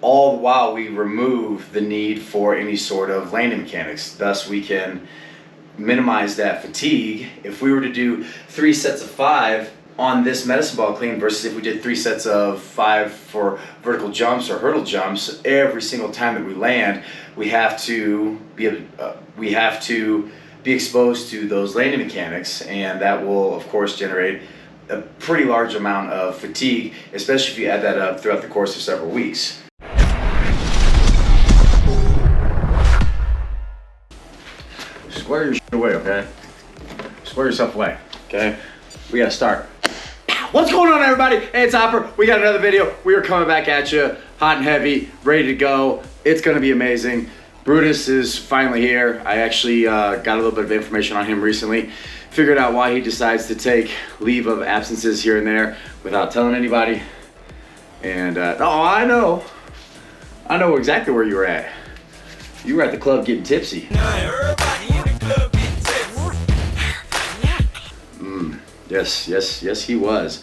all while we remove the need for any sort of landing mechanics. Thus, we can minimize that fatigue. If we were to do 3 sets of 5 on this medicine ball clean versus if we did 3 sets of 5 for vertical jumps or hurdle jumps, every single time that we land, we have to be exposed to those landing mechanics, and that will of course generate a pretty large amount of fatigue, especially if you add that up throughout the course of several weeks. Square your shit away, okay? Square yourself away, okay? We gotta start. What's going on, everybody? Hey, it's Hopper. We got another video. We are coming back at you, hot and heavy, ready to go. It's gonna be amazing. Brutus is finally here. I actually got a little bit of information on him recently. Figured out why he decides to take leave of absences here and there without telling anybody. And, oh, I know exactly where you were at. You were at the club getting tipsy. Yes, he was.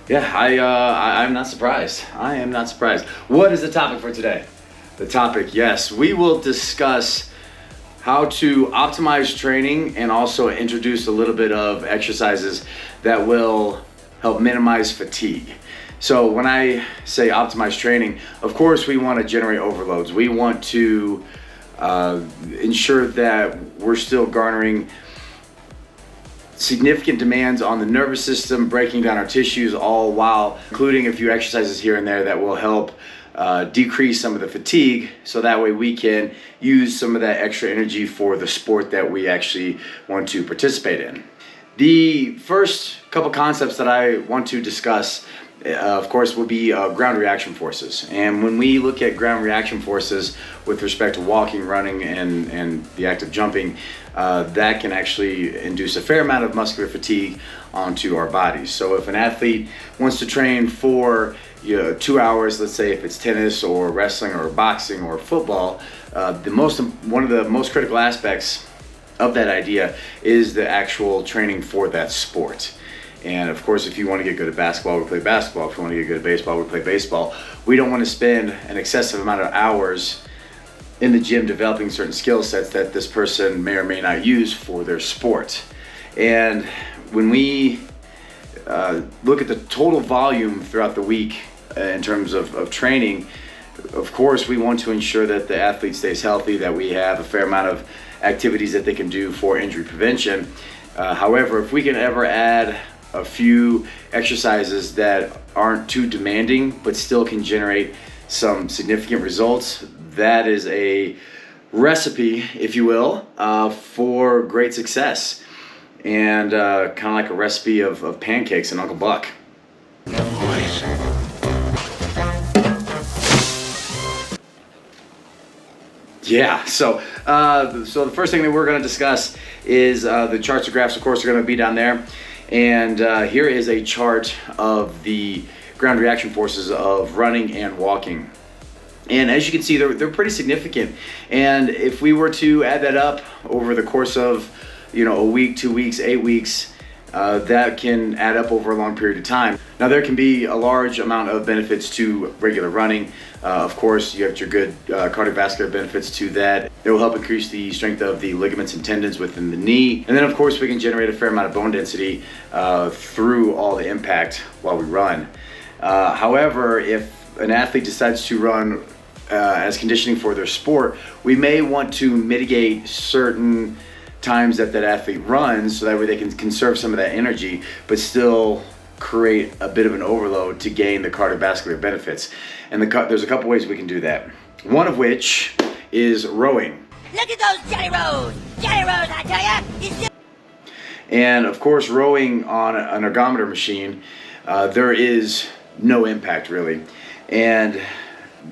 Yeah, I'm not surprised. I am not surprised. What is the topic for today? The topic, yes, we will discuss how to optimize training and also introduce a little bit of exercises that will help minimize fatigue. So when I say optimize training, of course we want to generate overloads. We want to ensure that we're still garnering significant demands on the nervous system, breaking down our tissues, all while including a few exercises here and there that will help decrease some of the fatigue, so that way we can use some of that extra energy for the sport that we actually want to participate in. The first couple concepts that I want to discuss, of course, will be ground reaction forces. And when we look at ground reaction forces with respect to walking, running, and the act of jumping, that can actually induce a fair amount of muscular fatigue onto our bodies. So if an athlete wants to train for 2 hours, let's say if it's tennis or wrestling or boxing or football, one of the most critical aspects of that idea is the actual training for that sport. And of course, if you want to get good at basketball, we play basketball. If you want to get good at baseball, we play baseball. We don't want to spend an excessive amount of hours in the gym developing certain skill sets that this person may or may not use for their sport. And when we look at the total volume throughout the week in terms of training, of course we want to ensure that the athlete stays healthy, that we have a fair amount of activities that they can do for injury prevention. However, if we can ever add a few exercises that aren't too demanding but still can generate some significant results, that is a recipe, if you will, for great success. And kind of like a recipe of pancakes and Uncle Buck. Yeah, so the first thing that we're going to discuss is the charts and graphs, of course, are going to be down there. And here is a chart of the ground reaction forces of running and walking. And as you can see, they're pretty significant. And if we were to add that up over the course of a week, 2 weeks, 8 weeks, that can add up over a long period of time. Now there can be a large amount of benefits to regular running. Of course, you have your good cardiovascular benefits to that. It will help increase the strength of the ligaments and tendons within the knee. And then of course we can generate a fair amount of bone density through all the impact while we run. However, if an athlete decides to run as conditioning for their sport, we may want to mitigate certain times that athlete runs so that way they can conserve some of that energy but still create a bit of an overload to gain the cardiovascular benefits. And there's a couple ways we can do that. One of which is rowing. Look at those Johnny Rows! Johnny Rows, I tell ya! And of course, rowing on an ergometer machine, there is no impact really. And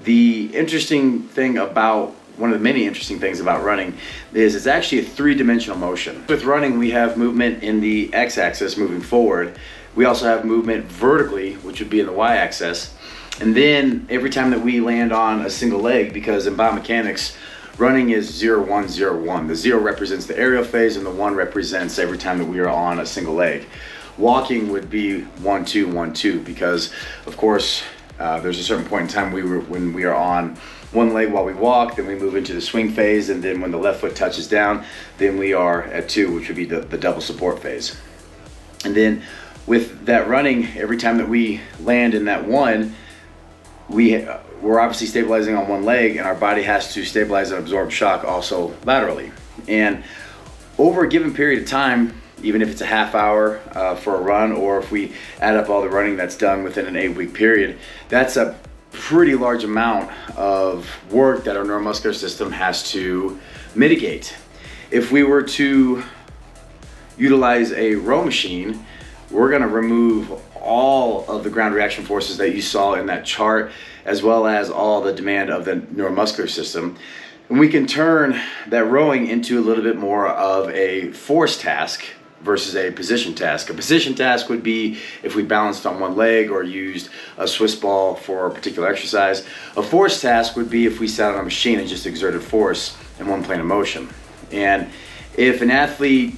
the interesting thing about one of the many interesting things about running is it's actually a three-dimensional motion. With running, we have movement in the x-axis moving forward. We also have movement vertically, which would be in the y-axis. And then every time that we land on a single leg, because in biomechanics, running is 0, 1, 0, 1. The 0 represents the aerial phase and the 1 represents every time that we are on a single leg. Walking would be 1, 2, 1, 2, because of course There's a certain point in time when we are on one leg while we walk, then we move into the swing phase, and then when the left foot touches down, then we are at 2, which would be the double support phase. And then with that running, every time that we land in that 1, we're obviously stabilizing on one leg, and our body has to stabilize and absorb shock also laterally. And over a given period of time, even if it's a half hour for a run, or if we add up all the running that's done within an 8-week period, that's a pretty large amount of work that our neuromuscular system has to mitigate. If we were to utilize a row machine, we're going to remove all of the ground reaction forces that you saw in that chart, as well as all the demand of the neuromuscular system. And we can turn that rowing into a little bit more of a force task versus a position task. A position task would be if we balanced on one leg or used a Swiss ball for a particular exercise. A force task would be if we sat on a machine and just exerted force in one plane of motion. And if an athlete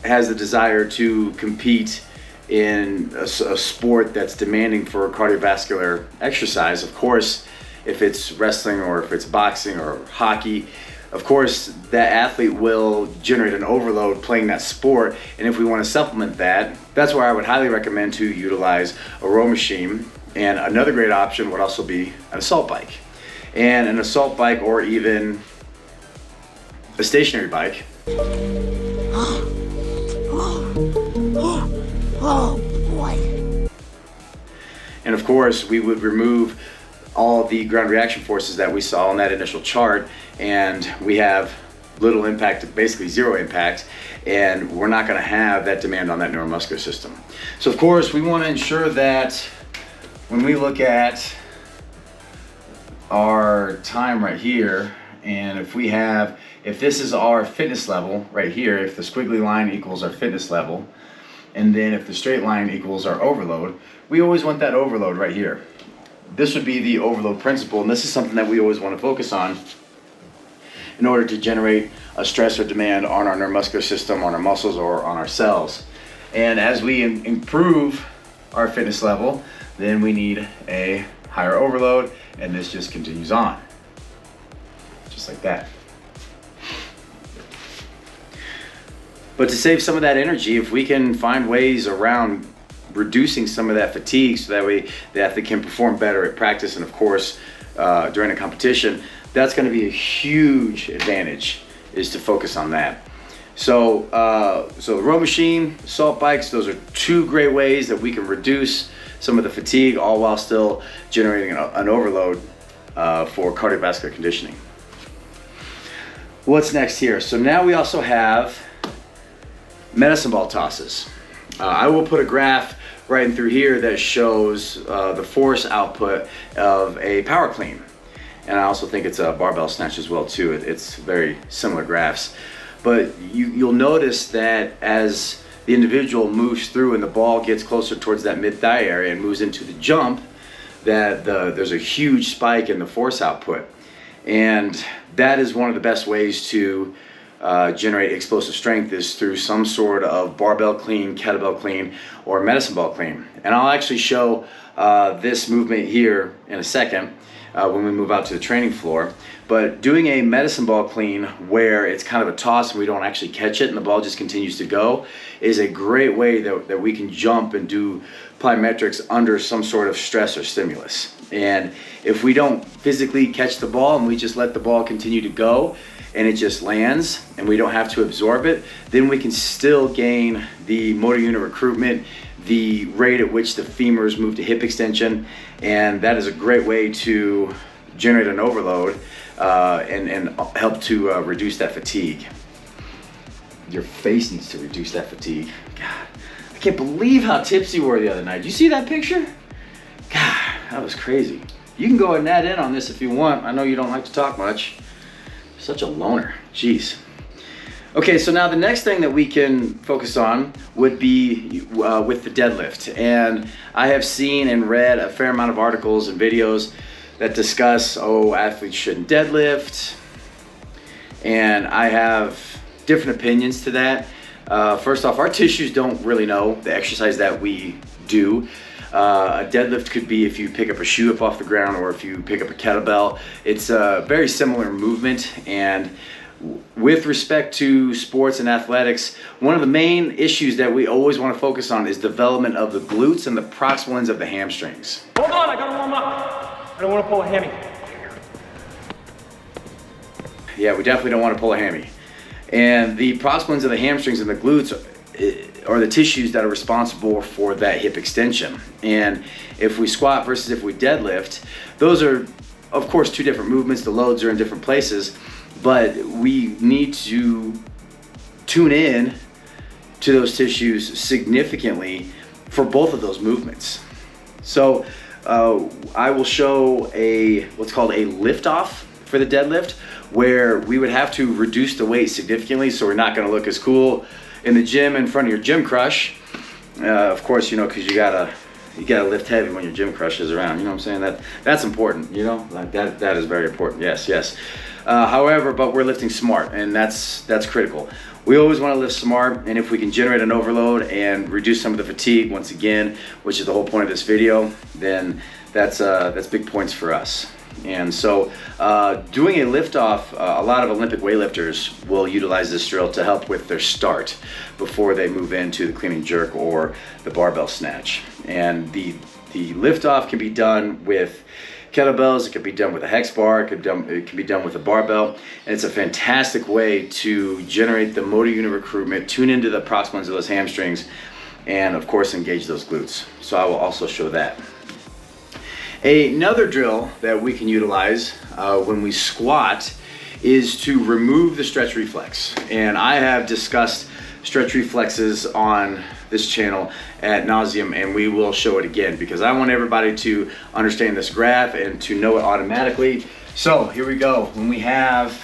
has the desire to compete in a sport that's demanding for cardiovascular exercise, of course, if it's wrestling or if it's boxing or hockey, of course, that athlete will generate an overload playing that sport. And if we want to supplement that, that's where I would highly recommend to utilize a row machine. And another great option would also be an assault bike. And an assault bike, or even a stationary bike. Oh boy. And of course, we would remove all the ground reaction forces that we saw in that initial chart, and we have little impact, basically zero impact, and we're not going to have that demand on that neuromuscular system. So of course, we want to ensure that when we look at our time right here, and if this is our fitness level right here, if the squiggly line equals our fitness level, and then if the straight line equals our overload, we always want that overload right here. This would be the overload principle, and this is something that we always want to focus on in order to generate a stress or demand on our neuromuscular system, on our muscles, or on our cells. And as we improve our fitness level, then we need a higher overload, and this just continues on. Just like that. But to save some of that energy, if we can find ways around reducing some of that fatigue so that way the athlete can perform better at practice and of course during a competition, that's going to be a huge advantage, is to focus on that. So the row machine, assault bikes, those are 2 great ways that we can reduce some of the fatigue, all while still generating an overload for cardiovascular conditioning. What's next here? So now we also have medicine ball tosses. I will put a graph right in through here that shows the force output of a power clean. And I also think it's a barbell snatch as well too. It's very similar graphs. But you'll notice that as the individual moves through and the ball gets closer towards that mid-thigh area and moves into the jump, that there's a huge spike in the force output. And that is one of the best ways to generate explosive strength, is through some sort of barbell clean, kettlebell clean, or medicine ball clean. And I'll actually show this movement here in a second when we move out to the training floor. But doing a medicine ball clean where it's kind of a toss and we don't actually catch it and the ball just continues to go is a great way that we can jump and do plyometrics under some sort of stress or stimulus. And if we don't physically catch the ball and we just let the ball continue to go and it just lands and we don't have to absorb it, then we can still gain the motor unit recruitment, the rate at which the femurs move to hip extension, and that is a great way to generate an overload and help to reduce that fatigue. Your face needs to reduce that fatigue. God, I can't believe how tipsy we were the other night. Did you see that picture? God, that was crazy. You can go and add in on this if you want. I know you don't like to talk much. Such a loner, jeez. Okay, so now the next thing that we can focus on would be with the deadlift. And I have seen and read a fair amount of articles and videos that discuss, athletes shouldn't deadlift. And I have different opinions to that. First off, our tissues don't really know the exercise that we do. A deadlift could be if you pick up a shoe up off the ground or if you pick up a kettlebell. It's a very similar movement, and with respect to sports and athletics, one of the main issues that we always want to focus on is development of the glutes and the proximal ends of the hamstrings. Hold on, I gotta warm up. I don't want to pull a hammy. Yeah, we definitely don't want to pull a hammy. And the proximal ends of the hamstrings and the glutes are the tissues that are responsible for that hip extension. And if we squat versus if we deadlift, those are, of course, two different movements. The loads are in different places, but we need to tune in to those tissues significantly for both of those movements. So I will show what's called a lift off for the deadlift, where we would have to reduce the weight significantly, so we're not going to look as cool in the gym in front of your gym crush. Of course, you know, because you gotta lift heavy when your gym crush is around. You know what I'm saying? That's important. You know, like that is very important. Yes. However, but we're lifting smart, and that's critical. We always want to lift smart, and if we can generate an overload and reduce some of the fatigue, once again, which is the whole point of this video, then that's big points for us. And so doing a lift off, a lot of Olympic weightlifters will utilize this drill to help with their start before they move into the clean and jerk or the barbell snatch. And the lift off can be done with kettlebells, it could be done with a hex bar, it can be done with a barbell, and it's a fantastic way to generate the motor unit recruitment, tune into the proximal ends of those hamstrings, and of course engage those glutes. So I will also show that. Another drill that we can utilize when we squat is to remove the stretch reflex. And I have discussed stretch reflexes on this channel ad nauseum, and we will show it again because I want everybody to understand this graph and to know it automatically. So here we go. When we have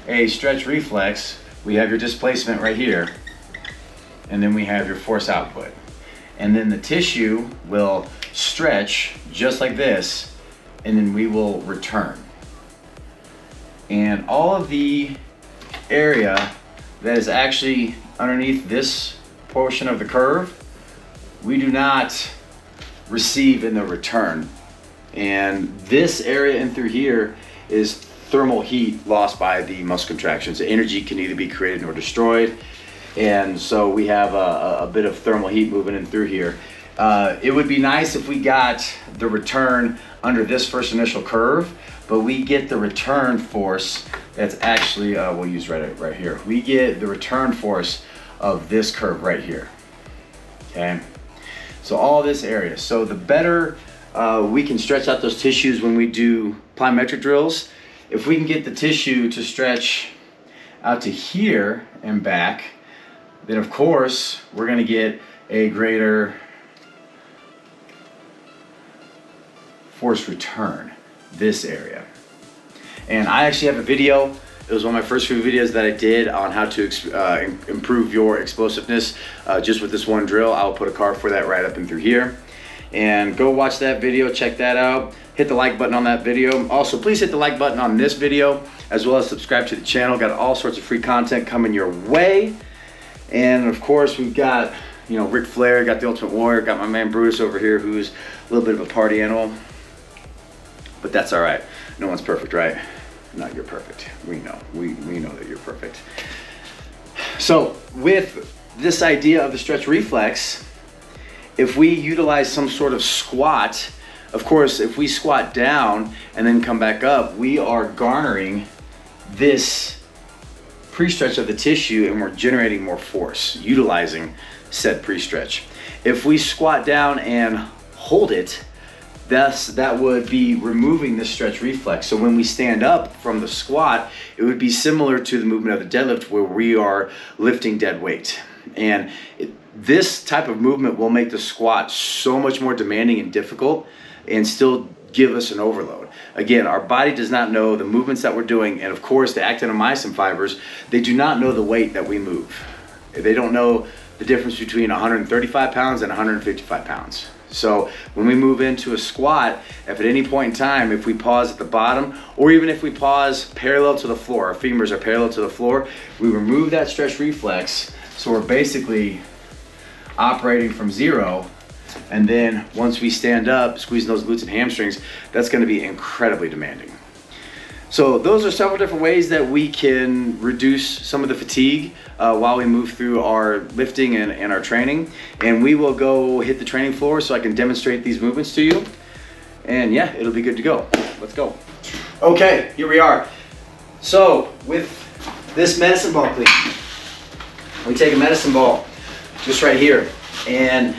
a stretch reflex, we have your displacement right here, and then we have your force output. And then the tissue will stretch just like this, and then we will return. And all of the area that is actually underneath this portion of the curve, we do not receive in the return. And this area in through here is thermal heat lost by the muscle contractions. The energy can either be created or destroyed. And so we have a bit of thermal heat moving in through here. It would be nice if we got the return under this first initial curve, but we get the return force that's actually, we'll use right here. We get the return force of this curve right here, okay? So all this area. So the better we can stretch out those tissues when we do plyometric drills, if we can get the tissue to stretch out to here and back, then of course we're gonna get a greater force return, this area. And I actually have a video, it was one of my first few videos that I did on how to improve your explosiveness just with this one drill. I'll put a card for that right up and through here. And go watch that video, check that out. Hit the like button on that video. Also, please hit the like button on this video, as well as subscribe to the channel. Got all sorts of free content coming your way. And of course, we've got, you know, Ric Flair, got the Ultimate Warrior, got my man Brutus over here, who's a little bit of a party animal. But that's all right. No one's perfect, right? No, you're perfect. We know. We know that you're perfect. So with this idea of the stretch reflex, if we utilize some sort of squat, of course, if we squat down and then come back up, we are garnering this pre-stretch of the tissue, and we're generating more force utilizing said pre-stretch. If we squat down and hold it, that would be removing the stretch reflex. So when we stand up from the squat, it would be similar to the movement of the deadlift, where we are lifting dead weight. And this type of movement will make the squat so much more demanding and difficult, and still give us an overload. Again, our body does not know the movements that we're doing, and of course the actin-myosin fibers, they do not know the weight that we move. They don't know the difference between 135 pounds and 155 pounds. So when we move into a squat, if at any point in time, if we pause at the bottom, or even if we pause parallel to the floor, our femurs are parallel to the floor, we remove that stretch reflex. So we're basically operating from zero. And then once we stand up, squeezing those glutes and hamstrings, that's gonna be incredibly demanding. So those are several different ways that we can reduce some of the fatigue while we move through our lifting and our training. And we will go hit the training floor so I can demonstrate these movements to you. And yeah, it'll be good to go. Let's go. Okay, here we are. So with this medicine ball clean, we take a medicine ball just right here, and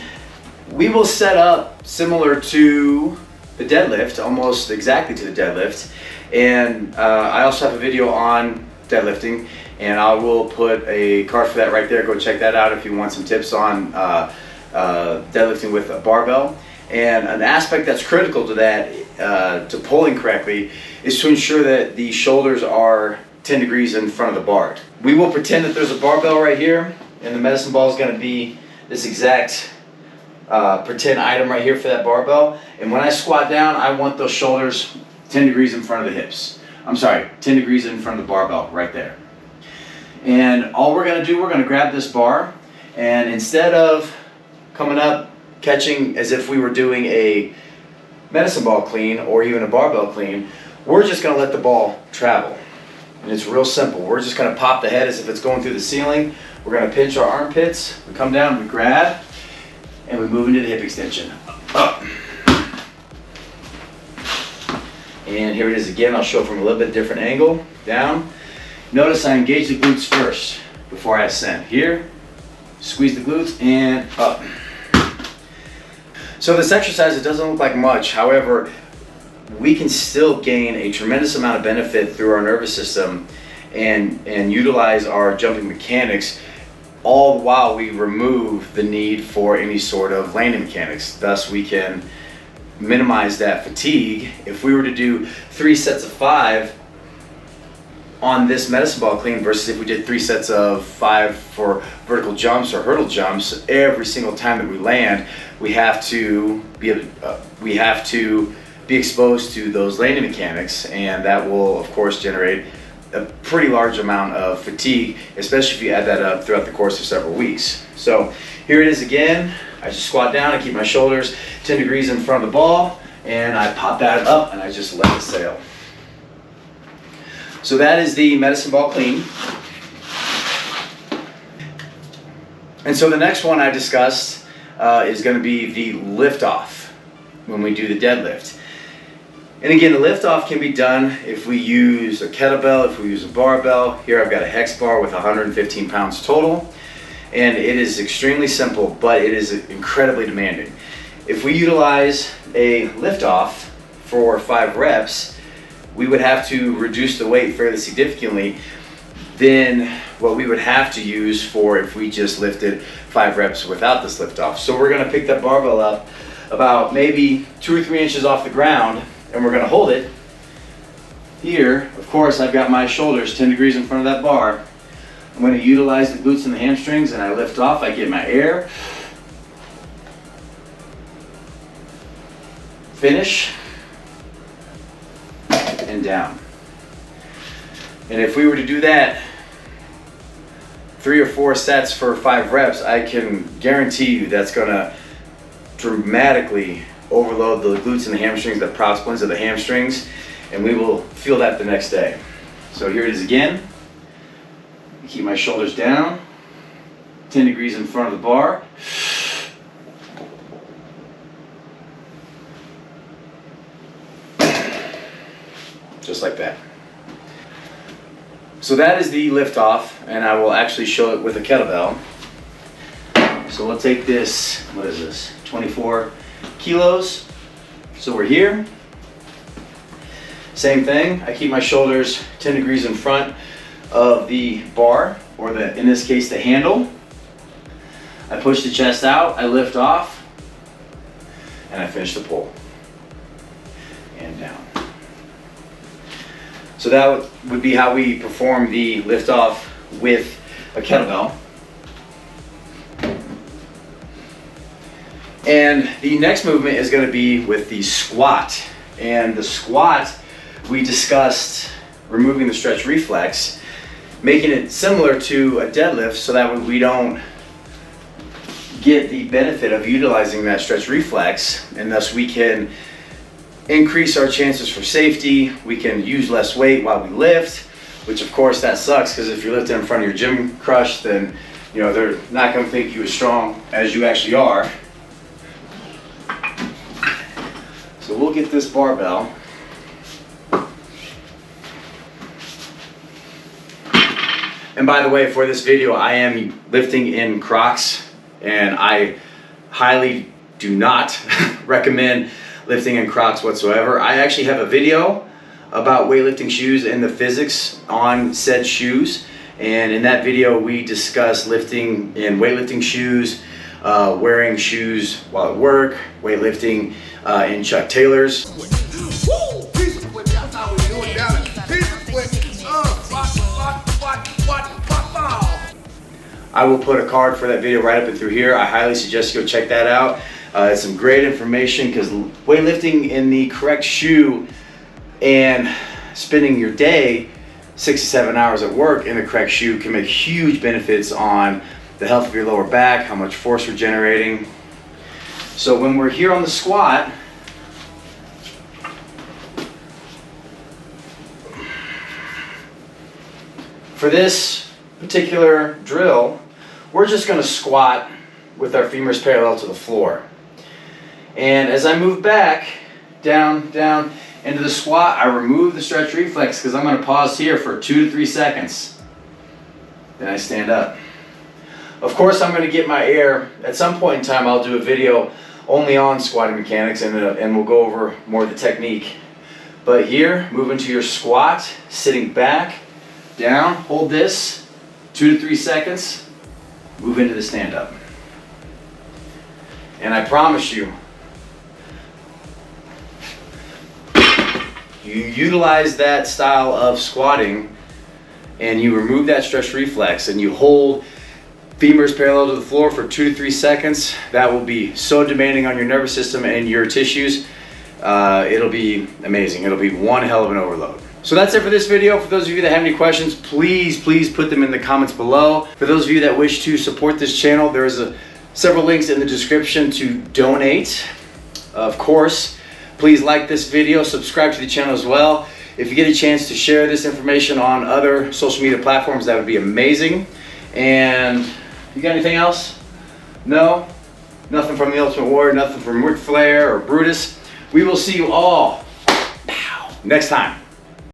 we will set up similar to the deadlift, almost exactly to the deadlift. And I also have a video on deadlifting, and I will put a card for that right there. Go check that out if you want some tips on deadlifting with a barbell. And an aspect that's critical to that, to pulling correctly, is to ensure that the shoulders are 10 degrees in front of the bar. We will pretend that there's a barbell right here, and the medicine ball is going to be this exact pretend item right here for that barbell. And when I squat down, I want those shoulders 10 degrees in front of the hips. I'm sorry, 10 degrees in front of the barbell right there. And all we're going to do, we're going to grab this bar, and instead of coming up, catching as if we were doing a medicine ball clean or even a barbell clean, we're just going to let the ball travel. And it's real simple. We're just going to pop the head as if it's going through the ceiling. We're going to pinch our armpits. We come down, we grab, and we move into the hip extension. Up. And here it is again. I'll show from a little bit different angle. Down. Notice I engage the glutes first before I ascend. Here, squeeze the glutes and up. So this exercise, it doesn't look like much. However, we can still gain a tremendous amount of benefit through our nervous system and utilize our jumping mechanics, all while we remove the need for any sort of landing mechanics. Thus, we can minimize that fatigue. If we were to do 3 sets of 5 on this medicine ball clean versus if we did 3 sets of 5 for vertical jumps or hurdle jumps, every single time that we land, we have to be exposed to those landing mechanics, and that will of course generate a pretty large amount of fatigue, especially if you add that up throughout the course of several weeks. So here it is again. I just squat down, I keep my shoulders 10 degrees in front of the ball, and I pop that up and I just let it sail. So that is the medicine ball clean. And so the next one I discussed is going to be the lift off when we do the deadlift. And again, the lift off can be done if we use a kettlebell, if we use a barbell. Here I've got a hex bar with 115 pounds total. And it is extremely simple, but it is incredibly demanding. If we utilize a lift off for 5 reps, we would have to reduce the weight fairly significantly than what we would have to use for if we just lifted 5 reps without this lift off. So we're gonna pick that barbell up about maybe 2 or 3 inches off the ground, and we're gonna hold it here. Of course, I've got my shoulders 10 degrees in front of that bar. I'm going to utilize the glutes and the hamstrings, and I lift off. I get my air. Finish. And down. And if we were to do that 3 or 4 sets for 5 reps, I can guarantee you that's going to dramatically overload the glutes and the hamstrings, the props splints of the hamstrings, and we will feel that the next day. So here it is again. Keep my shoulders down, 10 degrees in front of the bar. Just like that. So that is the lift off, and I will actually show it with a kettlebell. So we'll take this, what is this, 24 kilos. So we're here. Same thing, I keep my shoulders 10 degrees in front of the bar, or in this case the handle. I push the chest out, I lift off, and I finish the pull. And down. So that would be how we perform the lift off with a kettlebell. And the next movement is going to be with the squat. And the squat, we discussed removing the stretch reflex, making it similar to a deadlift so that we don't get the benefit of utilizing that stretch reflex, and thus we can increase our chances for safety. We can use less weight while we lift, which of course that sucks, because if you're lifting in front of your gym crush, then you know they're not going to think you as strong as you actually are. So we'll get this barbell. And by the way, for this video, I am lifting in Crocs, and I highly do not recommend lifting in Crocs whatsoever. I actually have a video about weightlifting shoes and the physics on said shoes. And in that video, we discuss lifting in weightlifting shoes, wearing shoes while at work, weightlifting in Chuck Taylors. I will put a card for that video right up and through here. I highly suggest you go check that out. It's some great information, because weightlifting in the correct shoe and spending your day 6 to 7 hours at work in the correct shoe can make huge benefits on the health of your lower back, how much force we're generating. So when we're here on the squat, for this particular drill, we're just going to squat with our femurs parallel to the floor. And as I move back, down, down into the squat, I remove the stretch reflex, because I'm going to pause here for 2 to 3 seconds. Then I stand up. Of course, I'm going to get my air. At some point in time, I'll do a video only on squatting mechanics, and we'll go over more of the technique. But here, move into your squat, sitting back, down, hold this, 2 to 3 seconds, move into the stand-up. And I promise you, you utilize that style of squatting and you remove that stretch reflex and you hold femurs parallel to the floor for 2 to 3 seconds, that will be so demanding on your nervous system and your tissues. It'll be amazing. It'll be one hell of an overload. So that's it for this video. For those of you that have any questions, please put them in the comments below. For those of you that wish to support this channel, there's several links in the description to donate. Of course, please like this video, subscribe to the channel as well. If you get a chance to share this information on other social media platforms, that would be amazing. And you got anything else? No? Nothing from the Ultimate Warrior, nothing from Ric Flair or Brutus. We will see you all next time.